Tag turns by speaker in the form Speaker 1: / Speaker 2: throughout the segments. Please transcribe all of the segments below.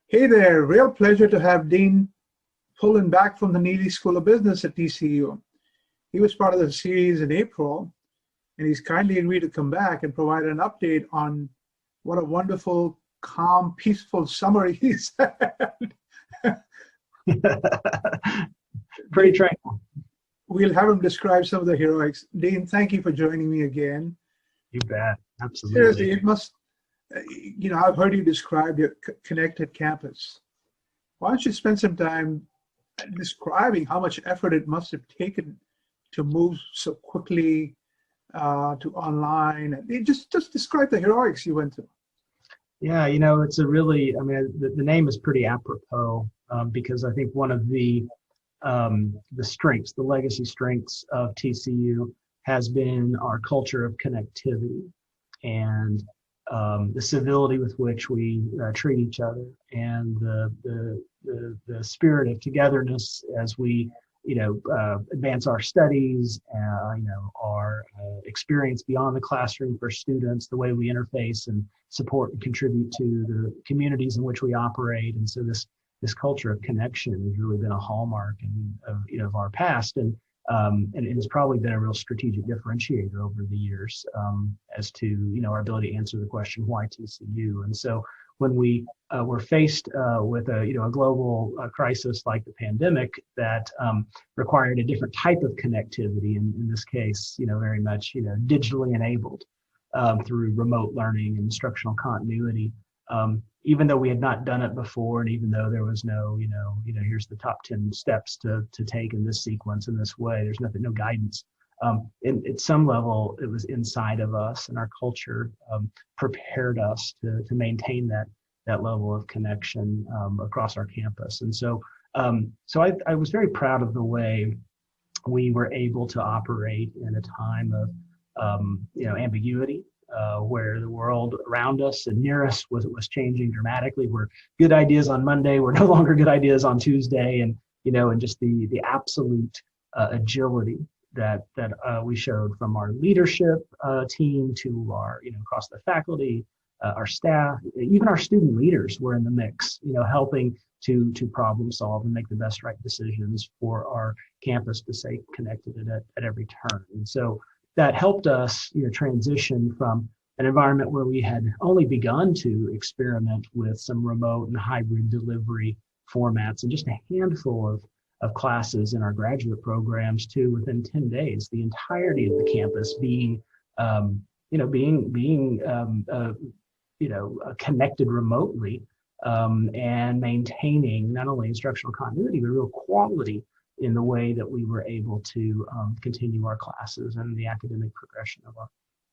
Speaker 1: Hey there, real pleasure to have Dean Pullin back from the Neeley School of Business at TCU. He was part of the series in April, and he's kindly agreed to come back and provide an update on what a wonderful, calm, peaceful summer he's had.
Speaker 2: Pretty tranquil.
Speaker 1: We'll have him describe some of the heroics. Dean, thank you for joining me again.
Speaker 2: You bet. Absolutely.
Speaker 1: Seriously, it must, I've heard you describe your connected campus. Why don't you spend some time describing how much effort it must have taken to move so quickly to online? Just describe the heroics you went through.
Speaker 2: Yeah, it's a really, the name is pretty apropos because I think one of the strengths, the legacy strengths of TCU has been our culture of connectivity and the civility with which we treat each other, and the spirit of togetherness as we advance our studies, our experience beyond the classroom for students, the way we interface and support and contribute to the communities in which we operate. And so this culture of connection has really been a hallmark of our past, and it's probably been a real strategic differentiator over the years as to our ability to answer the question, why TCU? And so when we were faced with a global crisis like the pandemic that required a different type of connectivity, and in this case, very much digitally enabled through remote learning and instructional continuity. Even though we had not done it before, and even though there was no, here's the top 10 steps to take in this sequence in this way, there's no guidance. At some level, it was inside of us, and our culture prepared us to maintain that level of connection across our campus. And so I was very proud of the way we were able to operate in a time of ambiguity, where the world around us and near us was changing dramatically, where good ideas on Monday were no longer good ideas on Tuesday, and just the absolute agility that we showed from our leadership team to our across the faculty, our staff, even our student leaders were in the mix, helping to problem solve and make the best right decisions for our campus to stay connected at every turn. And so that helped us transition from an environment where we had only begun to experiment with some remote and hybrid delivery formats and just a handful of classes in our graduate programs to, within 10 days, the entirety of the campus being connected remotely and maintaining not only instructional continuity, but real quality in the way that we were able to continue our classes and the academic progression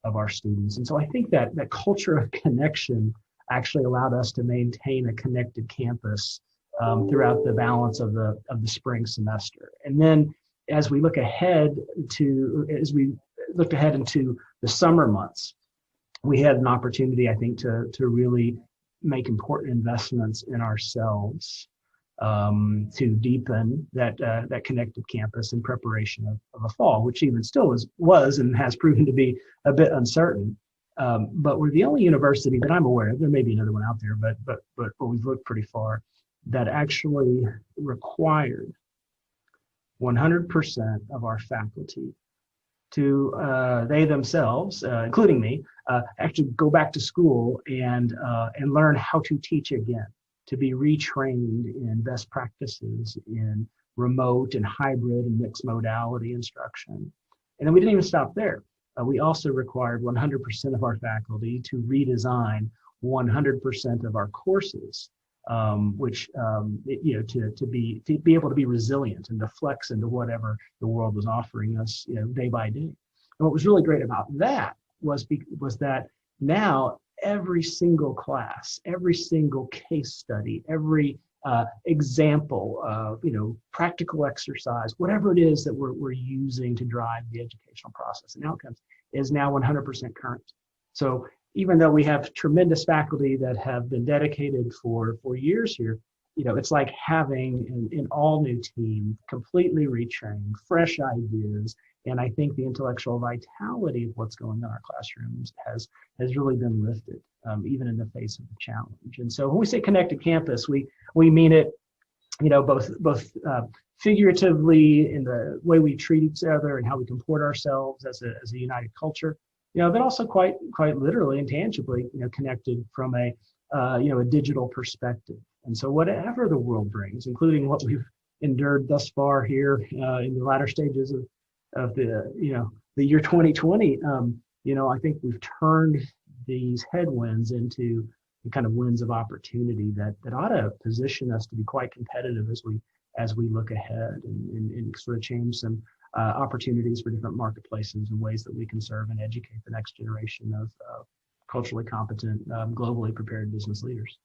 Speaker 2: of our students. And so I think that culture of connection actually allowed us to maintain a connected campus throughout the balance of the spring semester. And then as we looked ahead into the summer months, we had an opportunity, I think, to really make important investments in ourselves to deepen that connected campus in preparation of a fall, which even still was and has proven to be a bit uncertain. But we're the only university that I'm aware of, there may be another one out there, but we've looked pretty far, that actually required 100% of our faculty to they themselves, including me, actually go back to school and learn how to teach again, to be retrained in best practices in remote and hybrid and mixed modality instruction. And then we didn't even stop there. We also required 100% of our faculty to redesign 100% of our courses, which to be able to be resilient and to flex into whatever the world was offering us, day by day. And what was really great about that was that now every single class, every single case study, every example of practical exercise, whatever it is that we're using to drive the educational process and outcomes, is now 100% current. So even though we have tremendous faculty that have been dedicated for years here, it's like having an all new team, completely retrained, fresh ideas, And I think the intellectual vitality of what's going on in our classrooms has really been lifted, even in the face of the challenge. And so when we say connected campus, we mean it, both figuratively in the way we treat each other and how we comport ourselves as a united culture, but also quite literally and tangibly, connected from a digital perspective. And so whatever the world brings, including what we've endured thus far here in the latter stages of the year 2020, I think we've turned these headwinds into the kind of winds of opportunity that ought to position us to be quite competitive as we look ahead and sort of change some opportunities for different marketplaces and ways that we can serve and educate the next generation of culturally competent, globally prepared business leaders.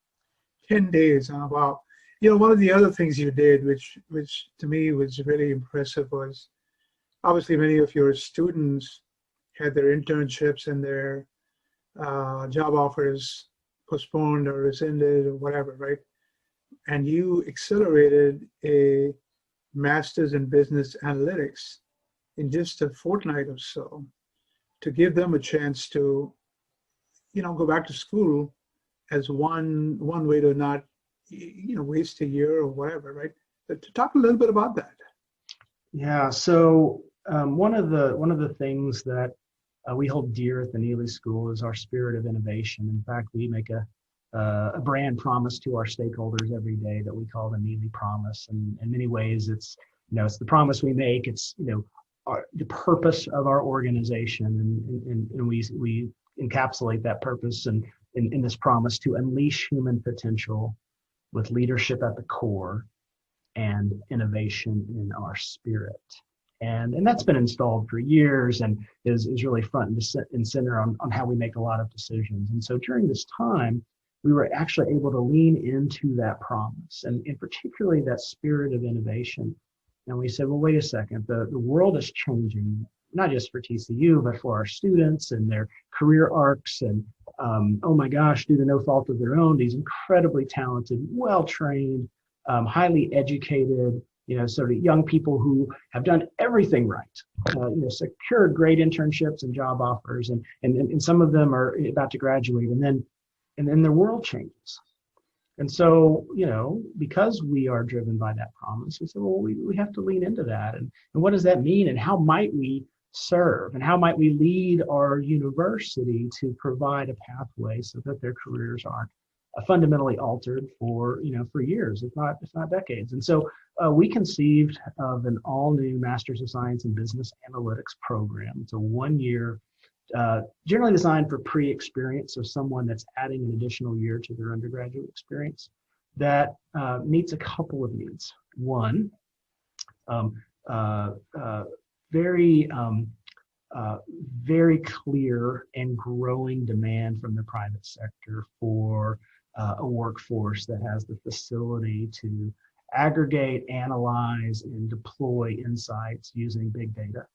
Speaker 1: 10 days, wow. One of the other things you did, which to me was really impressive, was obviously many of your students had their internships and their job offers postponed or rescinded or whatever, right? And you accelerated a master's in business analytics in just a fortnight or so to give them a chance to, go back to school as one way to not, waste a year or whatever, right? But to talk a little bit about that.
Speaker 2: Yeah. So one of the things that we hold dear at the Neeley School is our spirit of innovation. In fact, we make a brand promise to our stakeholders every day that we call the Neeley Promise. And in many ways, it's the promise we make. It's the purpose of our organization, and we encapsulate that purpose and in this promise to unleash human potential with leadership at the core and innovation in our spirit. And that's been installed for years and is really front and center on how we make a lot of decisions. And so during this time, we were actually able to lean into that promise and particularly that spirit of innovation. And we said, well, wait a second, the world is changing, not just for TCU, but for our students and their career arcs. And oh my gosh, due to no fault of their own, these incredibly talented, well-trained, highly educated, sort of young people who have done everything right, secured great internships and job offers, and some of them are about to graduate, and then their world changes. And so, because we are driven by that promise, we said, well, we have to lean into that. And what does that mean? And how might we serve? And how might we lead our university to provide a pathway so that their careers aren't fundamentally altered for years, if not decades? And so we conceived of an all-new Master's of Science in Business Analytics program. It's a 1-year, generally designed for pre-experience, so someone that's adding an additional year to their undergraduate experience, that meets a couple of needs. One, very clear and growing demand from the private sector for a workforce that has the facility to aggregate, analyze, and deploy insights using big data,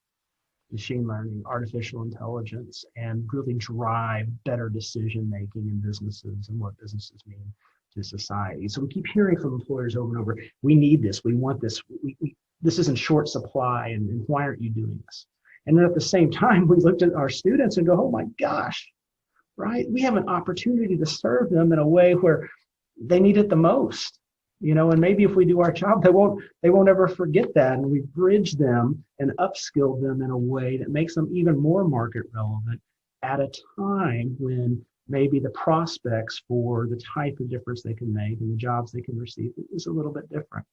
Speaker 2: machine learning, artificial intelligence, and really drive better decision making in businesses and what businesses mean to society. So we keep hearing from employers over and over, we need this, we want this, this is in short supply, and why aren't you doing this? And then at the same time, we looked at our students and go, oh my gosh, right? We have an opportunity to serve them in a way where they need it the most. And maybe if we do our job, they won't ever forget that. And we bridge them and upskill them in a way that makes them even more market relevant at a time when maybe the prospects for the type of difference they can make and the jobs they can receive is a little bit different.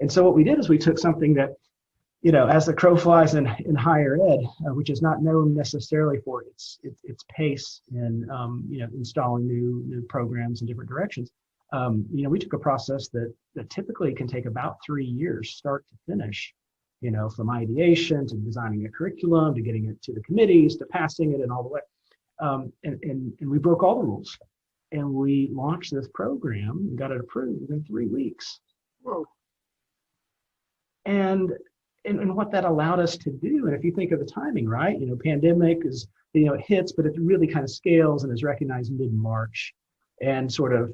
Speaker 2: And so what we did is we took something that, as the crow flies in higher ed, which is not known necessarily for its pace in, installing new programs in different directions. We took a process that typically can take about 3 years, start to finish, from ideation to designing a curriculum, to getting it to the committees, to passing it and all the way. And we broke all the rules, and we launched this program and got it approved within 3 weeks.
Speaker 1: Whoa.
Speaker 2: And what that allowed us to do, and if you think of the timing, right, pandemic is, it hits, but it really kind of scales and is recognized mid-March. And sort of,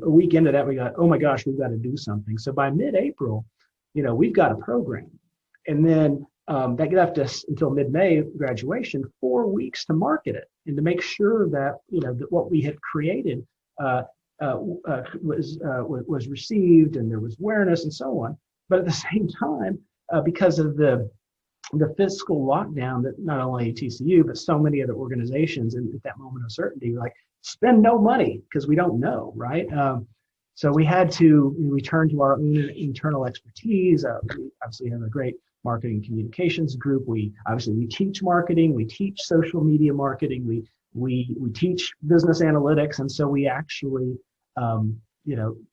Speaker 2: a week into that, we got, oh my gosh, we've got to do something. So by mid-April, we've got a program. And then that left us until mid-May graduation, 4 weeks to market it and to make sure that, that what we had created was received and there was awareness and so on. But at the same time, because of the fiscal lockdown that not only TCU, but so many other organizations at that moment of uncertainty, like, spend no money because we don't know, right? So we had to return to our own internal expertise. We obviously have a great marketing communications group. We teach marketing, we teach social media marketing, we teach business analytics, and so we actually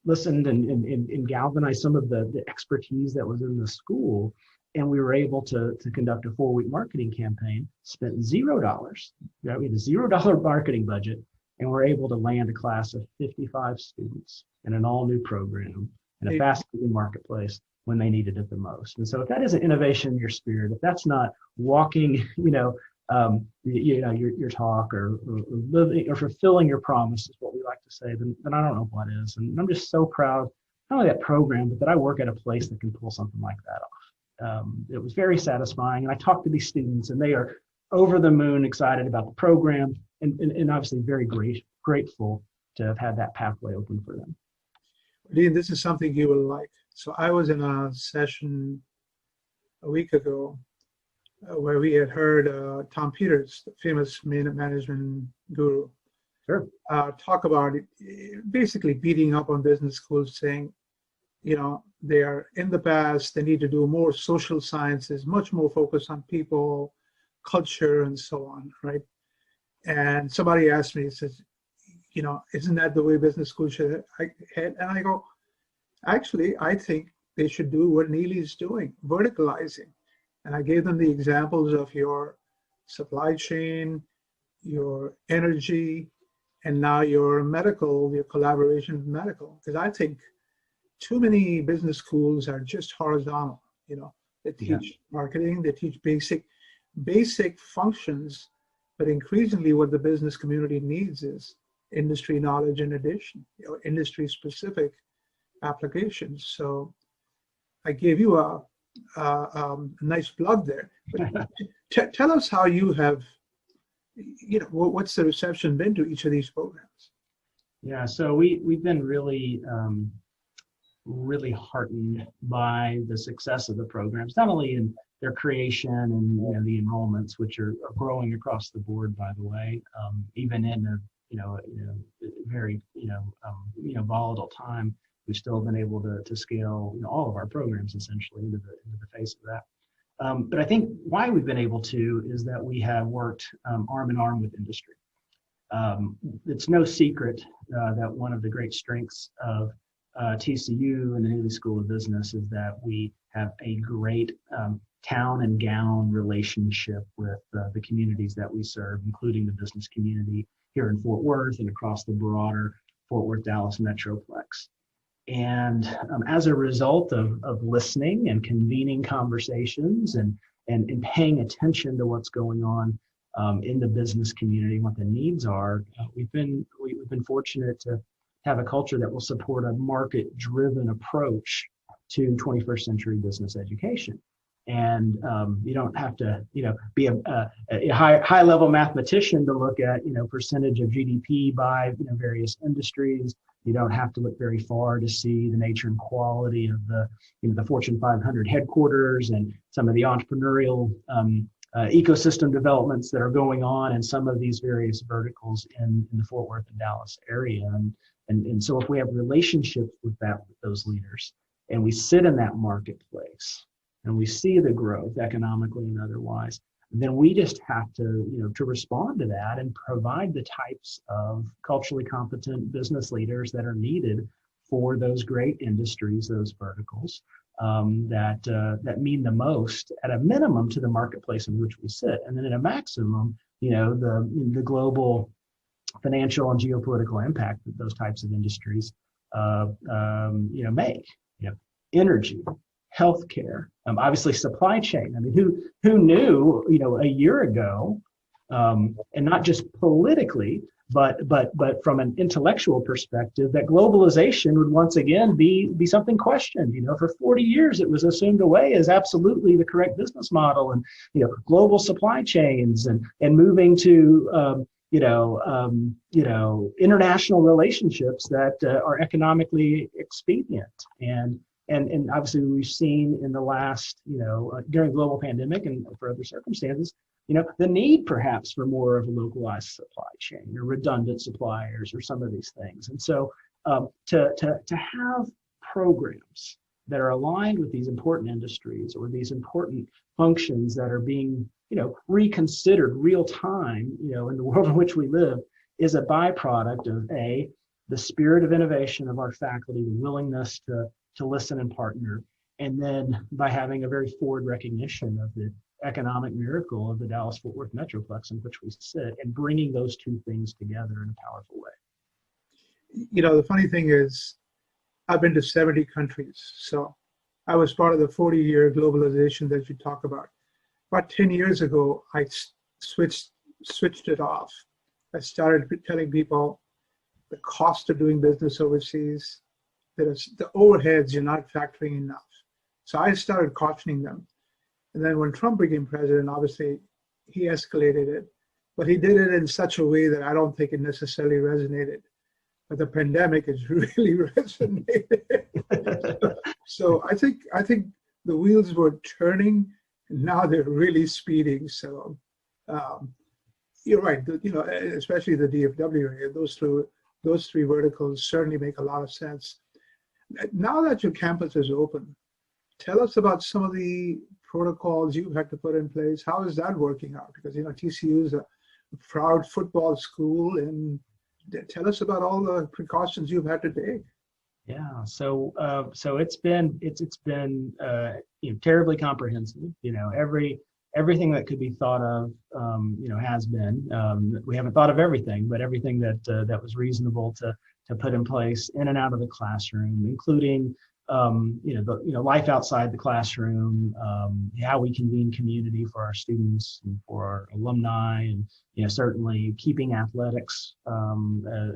Speaker 2: listened and galvanized some of the expertise that was in the school, and we were able to conduct a 4-week marketing campaign. Spent $0. We had a $0 marketing budget, and we're able to land a class of 55 students in an all-new program in a fast-moving marketplace when they needed it the most. And so if that isn't innovation in your spirit, if that's not walking, your talk or living or fulfilling your promise is what we like to say, then I don't know what is. And I'm just so proud, not only that program, but that I work at a place that can pull something like that off. It was very satisfying. And I talked to these students, and they are over the moon excited about the program, and obviously very grateful to have had that pathway open for them.
Speaker 1: Dean, this is something you will like. So I was in a session a week ago where we had heard Tom Peters, the famous management guru,
Speaker 2: sure,
Speaker 1: talk about it, basically beating up on business schools, saying, they are in the past, they need to do more social sciences, much more focus on people, culture, and so on, right? And somebody asked me, says, isn't that the way business schools should head? And I go, actually, I think they should do what Neeley is doing, verticalizing. And I gave them the examples of your supply chain, your energy, and now your medical, your collaboration with medical. Because I think too many business schools are just horizontal. They teach marketing, they teach basic functions, but increasingly what the business community needs is industry knowledge in addition, industry specific applications. So I gave you a nice plug there. But tell us how you have, what's the reception been to each of these programs?
Speaker 2: Yeah, so we've been really heartened by the success of the programs, not only in their creation and the enrollments, which are growing across the board, by the way, even in a very volatile time. We've still been able to scale all of our programs essentially into the face of that. But I think why we've been able to is that we have worked arm in arm with industry. It's no secret that one of the great strengths of TCU and the Neeley School of Business is that we have a great town and gown relationship with the communities that we serve, including the business community here in Fort Worth and across the broader Fort Worth, Dallas Metroplex. And as a result of listening and convening conversations and paying attention to what's going on in the business community, what the needs are, we've been fortunate to have a culture that will support a market-driven approach to 21st century business education. And you don't have to, be a high-level mathematician to look at, percentage of GDP by various industries. You don't have to look very far to see the nature and quality of the Fortune 500 headquarters and some of the entrepreneurial ecosystem developments that are going on in some of these various verticals in the Fort Worth and Dallas area. And so if we have relationships with those leaders, and we sit in that marketplace, and we see the growth economically and otherwise, then we just have to, to respond to that and provide the types of culturally competent business leaders that are needed for those great industries, those verticals that mean the most at a minimum to the marketplace in which we sit, and then at a maximum, the global financial and geopolitical impact that those types of industries, make. Energy, healthcare, obviously supply chain. I mean, who knew, a year ago, and not just politically, But from an intellectual perspective, that globalization would once again be something questioned. For 40 years it was assumed away as absolutely the correct business model, and global supply chains and moving to international relationships that are economically expedient. And obviously we've seen in the last, during global pandemic and for other circumstances, the need perhaps for more of a localized supply chain or redundant suppliers or some of these things. And so to have programs that are aligned with these important industries or these important functions that are being, reconsidered real time, in the world in which we live, is a byproduct of the spirit of innovation of our faculty, the willingness to listen and partner, and then by having a very forward recognition of the economic miracle of the Dallas-Fort Worth Metroplex in which we sit, and bringing those two things together in a powerful way.
Speaker 1: The funny thing is, I've been to 70 countries, so I was part of the 40-year globalization that you talk about. About 10 years ago, I switched it off. I started telling people the cost of doing business overseas, that the overheads you're not factoring enough. So I started cautioning them. And then when Trump became president, obviously he escalated it, but he did it in such a way that I don't think it necessarily resonated. But the pandemic has really resonated. So I think the wheels were turning, and now they're really speeding. So you're right. Especially the DFW area, those three verticals certainly make a lot of sense. Now that your campus is open, tell us about some of the protocols you've had to put in place. How is that working out? Because TCU is a proud football school, and tell us about all the precautions you've had to take.
Speaker 2: Yeah, so it's been terribly comprehensive. Everything that could be thought of, has been. We haven't thought of everything, but everything that was reasonable to put in place in and out of the classroom, including life outside the classroom, how we convene community for our students and for our alumni, and certainly keeping athletics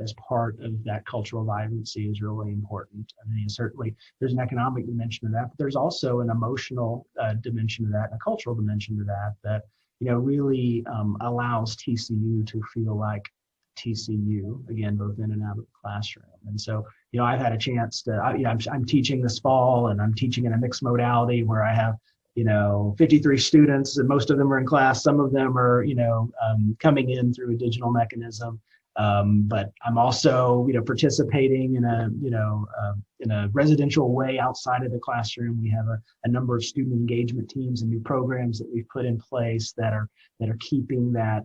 Speaker 2: as part of that cultural vibrancy is really important. I mean, certainly there's an economic dimension of that, but there's also an emotional dimension of that, and a cultural dimension to that really allows TCU to feel like TCU, again, both in and out of the classroom. And so, I've had a chance to, I'm teaching this fall, and I'm teaching in a mixed modality where I have, 53 students, and most of them are in class. Some of them are, coming in through a digital mechanism. But I'm also, participating in a residential way outside of the classroom. We have a number of student engagement teams and new programs that we've put in place that are keeping that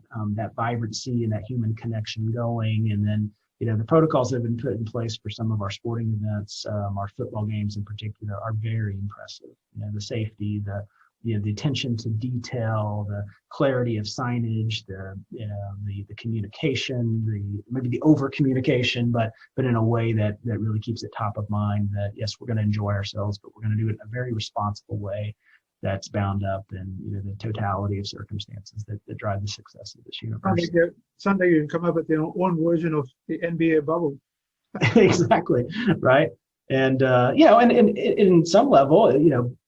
Speaker 2: vibrancy and that human connection going. And then, the protocols that have been put in place for some of our sporting events, our football games in particular, are very impressive. The safety, the attention to detail, the clarity of signage, the communication, maybe the over communication, but in a way that really keeps it top of mind. That yes, we're going to enjoy ourselves, but we're going to do it in a very responsible way that's bound up in the totality of circumstances that drive the success of this university.
Speaker 1: Someday you can come up with your own version of the NBA bubble.
Speaker 2: Exactly, right. And and in some level,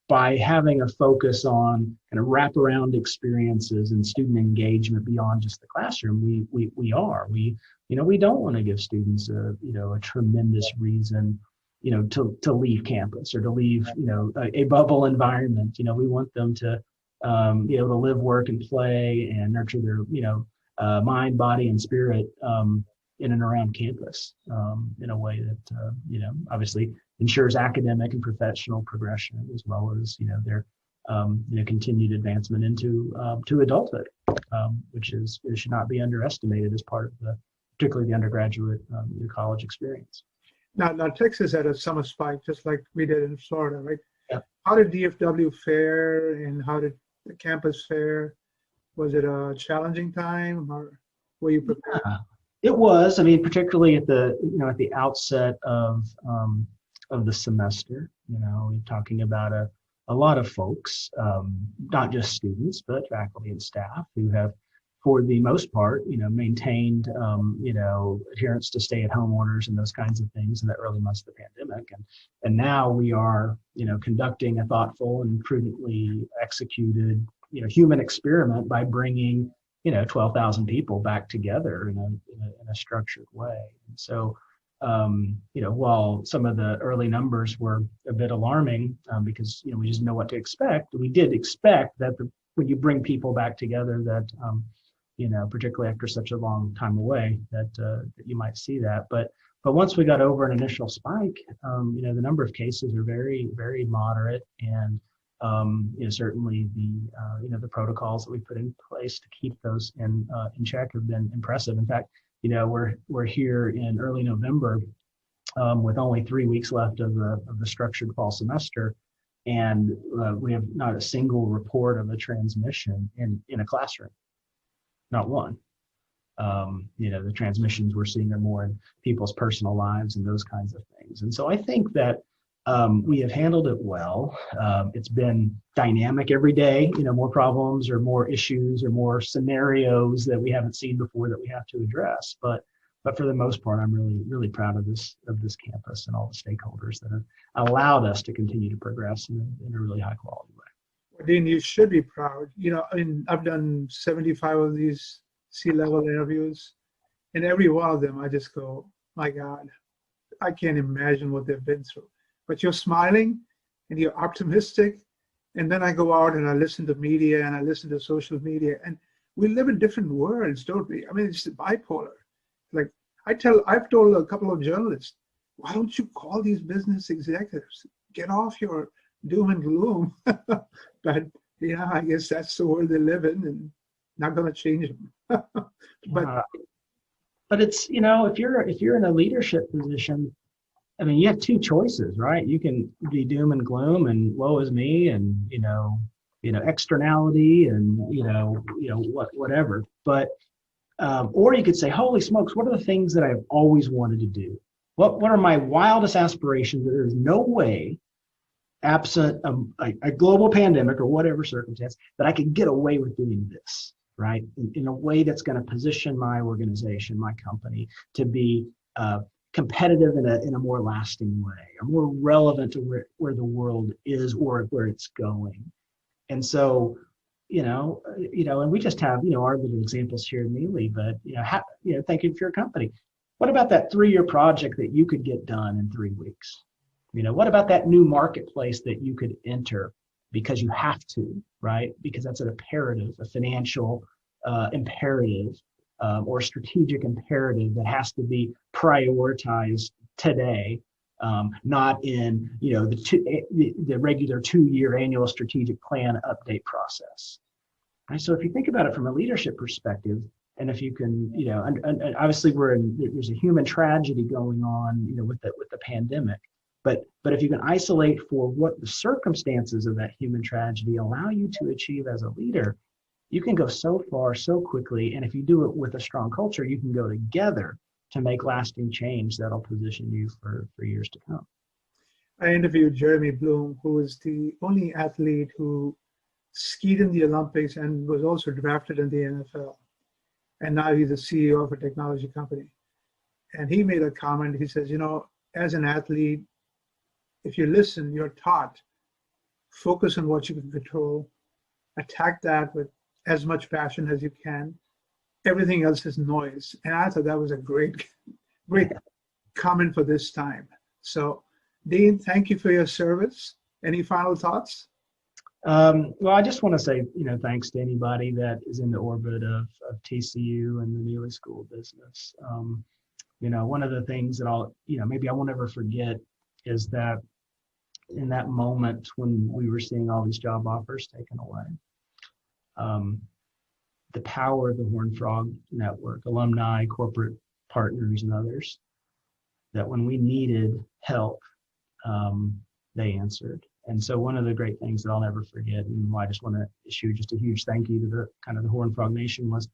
Speaker 2: by having a focus on kind of wraparound experiences and student engagement beyond just the classroom, we don't want to give students a tremendous reason to leave campus or to leave a bubble environment. We want them to be able to live, work, and play and nurture their mind, body, and spirit in and around campus in a way that obviously ensures academic and professional progression, as well as their continued advancement into to adulthood, which should not be underestimated as part of particularly the undergraduate college experience.
Speaker 1: Now Texas had a summer spike just like we did in Florida, right?
Speaker 2: Yeah.
Speaker 1: How did DFW fare, and how did the campus fare? Was it a challenging time, or were you prepared?
Speaker 2: Yeah, it was. I mean, particularly at the outset of the semester, we're talking about a lot of folks, not just students, but faculty and staff who have for the most part, maintained, adherence to stay-at-home orders and those kinds of things in the early months of the pandemic. And now we are, conducting a thoughtful and prudently executed, human experiment by bringing, 12,000 people back together in a structured way. And so, while some of the early numbers were a bit alarming because, we just know what to expect, we did expect that when you bring people back together that, particularly after such a long time away, that you might see that. But once we got over an initial spike, the number of cases are very, very moderate, and certainly the protocols that we put in place to keep those in check have been impressive. In fact, we're here in early November with only 3 weeks left of the structured fall semester, and we have not a single report of a transmission in a classroom. Not one. The transmissions we're seeing are more in people's personal lives and those kinds of things. And so I think that we have handled it well. It's been dynamic every day, more problems or more issues or more scenarios that we haven't seen before that we have to address. But for the most part, I'm really, really proud of this campus and all the stakeholders that have allowed us to continue to progress in a really high quality way.
Speaker 1: Dean, you should be proud. I've done 75 of these C-level interviews, and every one of them, I just go, my God, I can't imagine what they've been through. But you're smiling and you're optimistic. And then I go out and I listen to media and I listen to social media, and we live in different worlds, don't we? I mean, it's bipolar. Like I've told a couple of journalists, why don't you call these business executives? Get off your doom and gloom. But I guess that's the world they live in, and not going to change them.
Speaker 2: But it's if you're in a leadership position, I mean, you have two choices, right? You can be doom and gloom and woe is me, and externality, and whatever. But or you could say, holy smokes, what are the things that I've always wanted to do? What are my wildest aspirations that there's no way, absent a global pandemic or whatever circumstance, that I could get away with doing this, right? In a way that's going to position my organization, my company, to be competitive in a more lasting way, or more relevant to where the world is or where it's going. And so, and we just have, our little examples here in Neeley, but, thank you for your company. What about that 3-year project that you could get done in 3 weeks? What about that new marketplace that you could enter because you have to, right? Because that's an imperative, a financial imperative, or strategic imperative that has to be prioritized today, not in the regular 2-year annual strategic plan update process. Right? So if you think about it from a leadership perspective, and if you can, and obviously there's a human tragedy going on, with the pandemic. But if you can isolate for what the circumstances of that human tragedy allow you to achieve as a leader, you can go so far so quickly. And if you do it with a strong culture, you can go together to make lasting change that'll position you for years to come.
Speaker 1: I interviewed Jeremy Bloom, who was the only athlete who skied in the Olympics and was also drafted in the NFL. And now he's the CEO of a technology company. And he made a comment. He says, as an athlete, if you listen, you're taught, focus on what you can control, attack that with as much passion as you can. Everything else is noise. And I thought that was a great comment for this time. So, Dean, thank you for your service. Any final thoughts?
Speaker 2: Well, I just want to say, thanks to anybody that is in the orbit of TCU and the Neeley School of Business. One of the things that maybe I won't ever forget is that in that moment when we were seeing all these job offers taken away, the power of the Horned Frog Network, alumni, corporate partners, and others, that when we needed help, they answered. And so one of the great things that I'll never forget, and I just want to issue just a huge thank you to the Horned Frog Nation, was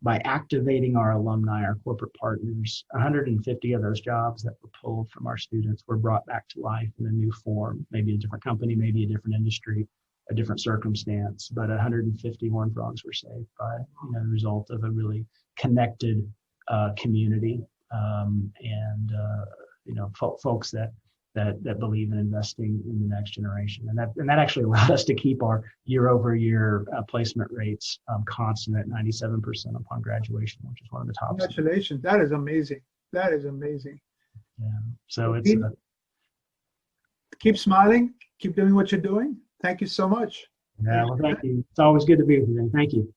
Speaker 2: by activating our alumni, our corporate partners, 150 of those jobs that were pulled from our students were brought back to life in a new form, maybe a different company, maybe a different industry, a different circumstance, but 150 horned frogs were saved by, the result of a really connected community, and folks that believe in investing in the next generation, and that actually allowed us to keep our year-over-year placement rates constant at 97% upon graduation, which is one of the top.
Speaker 1: Congratulations! That is amazing. That is amazing.
Speaker 2: Yeah. So it's
Speaker 1: keep smiling. Keep doing what you're doing. Thank you so much.
Speaker 2: Yeah. Well, thank you. It's always good to be with you. Thank you.